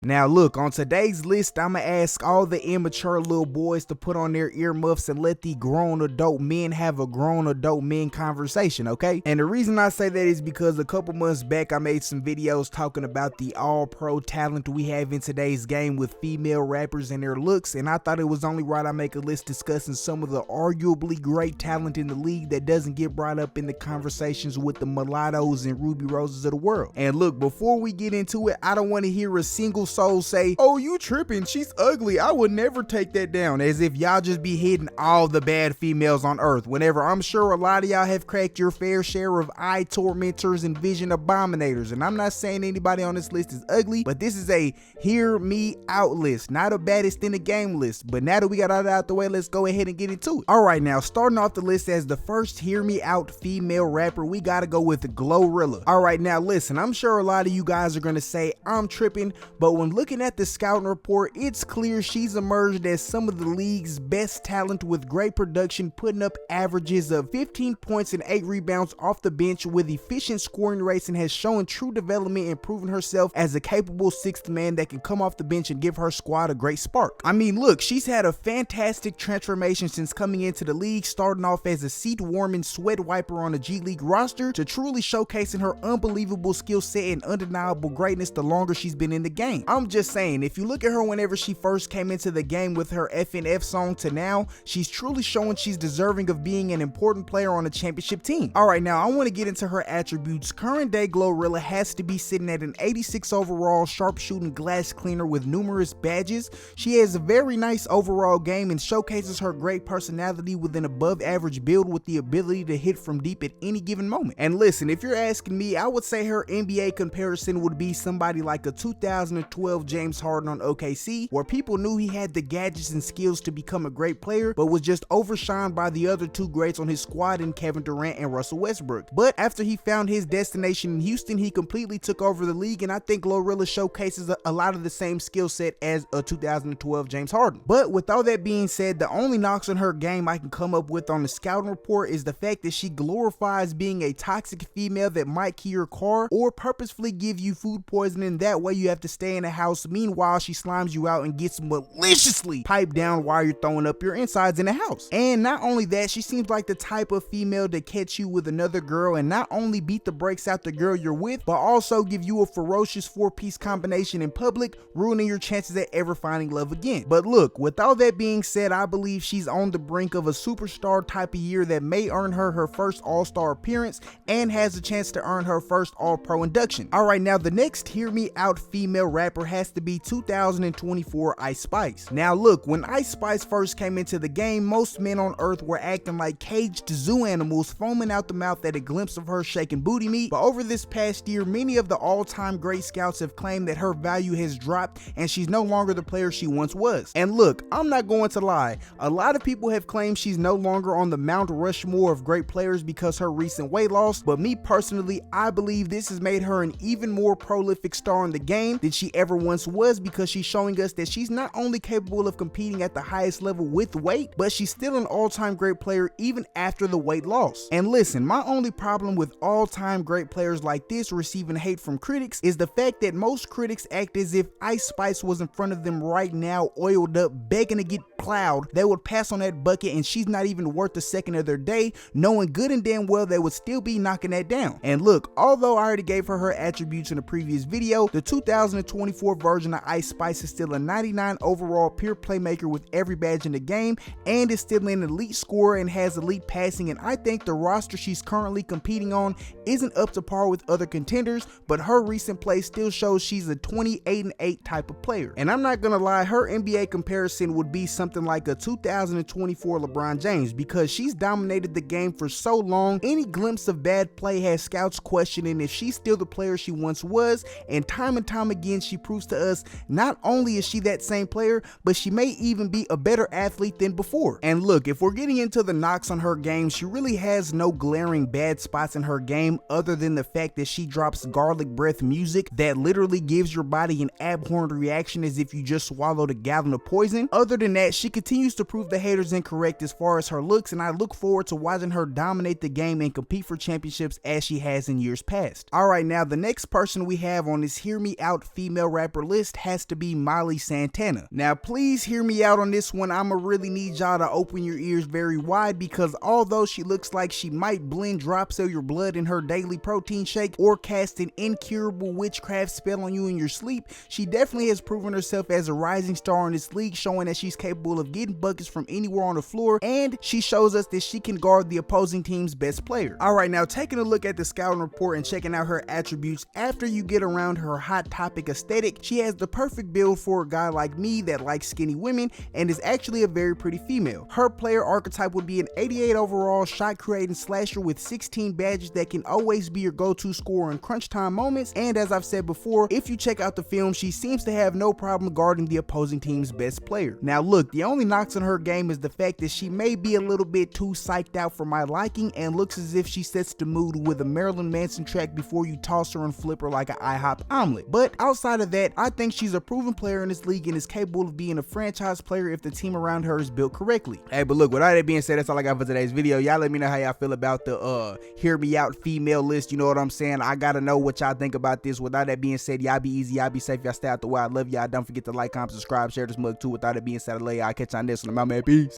Now look, on today's list, I'ma ask all the immature little boys to put on their earmuffs and let the grown adult men have a grown adult men conversation, okay? And the reason I say that is because a couple months back, I made some videos talking about the all-pro talent we have in today's game with female rappers and their looks, and I thought it was only right I make a list discussing some of the arguably great talent in the league that doesn't get brought up in the conversations with the mulattoes and ruby roses of the world. And look, before we get into it, I don't want to hear a single soul say, "Oh, you tripping, she's ugly, I would never take that down," as if y'all just be hitting all the bad females on earth, whenever I'm sure a lot of y'all have cracked your fair share of eye tormentors and vision abominators. And I'm not saying anybody on this list is ugly, but this is a hear me out list, not a baddest in the game list. But now that we got all that out the way, let's go ahead and get into it. Alright, now starting off the list as the first hear me out female rapper, we gotta go with GloRilla. Alright, now listen, I'm sure a lot of you guys are gonna say I'm tripping, but when looking at the scouting report, it's clear she's emerged as some of the league's best talent with great production, putting up averages of 15 points and 8 rebounds off the bench with efficient scoring rates, and has shown true development and proven herself as a capable sixth man that can come off the bench and give her squad a great spark. I mean, look, she's had a fantastic transformation since coming into the league, starting off as a seat-warming sweat wiper on a G League roster to truly showcasing her unbelievable skill set and undeniable greatness the longer she's been in the game. I'm just saying, if you look at her whenever she first came into the game with her FNF song to now, she's truly showing she's deserving of being an important player on a championship team. Alright, now I want to get into her attributes. Current day GloRilla has to be sitting at an 86 overall sharpshooting glass cleaner with numerous badges. She has a very nice overall game and showcases her great personality with an above average build with the ability to hit from deep at any given moment. And listen, if you're asking me, I would say her NBA comparison would be somebody like a 2012 James Harden on OKC, where people knew he had the gadgets and skills to become a great player, but was just overshined by the other two greats on his squad in Kevin Durant and Russell Westbrook. But after he found his destination in Houston, he completely took over the league, and I think GloRilla showcases a lot of the same skill set as a 2012 James Harden. But with all that being said, the only knocks on her game I can come up with on the scouting report is the fact that she glorifies being a toxic female that might key your car or purposefully give you food poisoning. That way you have to stay in the house. Meanwhile, she slimes you out and gets maliciously piped down while you're throwing up your insides in the house. And not only that, she seems like the type of female to catch you with another girl and not only beat the brakes out the girl you're with, but also give you a ferocious four-piece combination in public, ruining your chances at ever finding love again. But look, with all that being said, I believe she's on the brink of a superstar type of year that may earn her her first all-star appearance and has a chance to earn her first all-pro induction. Alright, now the next hear me out female rapper has to be 2024 Ice Spice. Now look, when Ice Spice first came into the game, most men on earth were acting like caged zoo animals, foaming out the mouth at a glimpse of her shaking booty meat. But over this past year, many of the all-time great scouts have claimed that her value has dropped and she's no longer the player she once was. And look, I'm not going to lie, a lot of people have claimed she's no longer on the Mount Rushmore of great players because her recent weight loss, but me personally, I believe this has made her an even more prolific star in the game than she ever once was, because she's showing us that she's not only capable of competing at the highest level with weight, but she's still an all-time great player even after the weight loss. And listen, my only problem with all-time great players like this receiving hate from critics is the fact that most critics act as if Ice Spice was in front of them right now, oiled up, begging to get plowed. They would pass on that bucket and she's not even worth a second of their day, knowing good and damn well they would still be knocking that down. And look, although I already gave her attributes in a previous video, the 2024 version of Ice Spice is still a 99 overall pure playmaker with every badge in the game, and is still an elite scorer and has elite passing. And I think the roster she's currently competing on isn't up to par with other contenders, but her recent play still shows she's a 28-8 type of player. And I'm not gonna lie, her NBA comparison would be something like a 2024 LeBron James, because she's dominated the game for so long. Any glimpse of bad play has scouts questioning if she's still the player she once was, and time again she proves to us not only is she that same player, but she may even be a better athlete than before. And look, if we're getting into the knocks on her game, she really has no glaring bad spots in her game other than the fact that she drops garlic breath music that literally gives your body an abhorrent reaction as if you just swallowed a gallon of poison. Other than that, she continues to prove the haters incorrect as far as her looks, and I look forward to watching her dominate the game and compete for championships as she has in years past. Alright, now the next person we have on this hear me out female female rapper list has to be Molly Santana. Now please hear me out on this one. I'ma really need y'all to open your ears very wide, because although she looks like she might blend drops of your blood in her daily protein shake or cast an incurable witchcraft spell on you in your sleep, she definitely has proven herself as a rising star in this league, showing that she's capable of getting buckets from anywhere on the floor, and she shows us that she can guard the opposing team's best player. Alright, now taking a look at the scouting report and checking out her attributes, after you get around her hot topic aesthetic, she has the perfect build for a guy like me that likes skinny women and is actually a very pretty female. Her player archetype would be an 88 overall shot creating slasher with 16 badges that can always be your go-to scorer in crunch time moments, and as I've said before, if you check out the film, she seems to have no problem guarding the opposing team's best player. Now look, the only knocks on her game is the fact that she may be a little bit too psyched out for my liking and looks as if she sets the mood with a Marilyn Manson track before you toss her and flip her like an IHOP omelet. But outside of that, I think she's a proven player in this league and is capable of being a franchise player if the team around her is built correctly. Hey, but look, with all that being said, that's all I got for today's video. Y'all let me know how y'all feel about the hear me out female list. You know what I'm saying? I gotta know what y'all think about this. With all that being said, y'all be easy, y'all be safe, y'all stay out the way. I love y'all. Don't forget to like, comment, subscribe, share this mug too. With all that being said, I love y'all. Catch y'all next one. I'm out, man. Peace.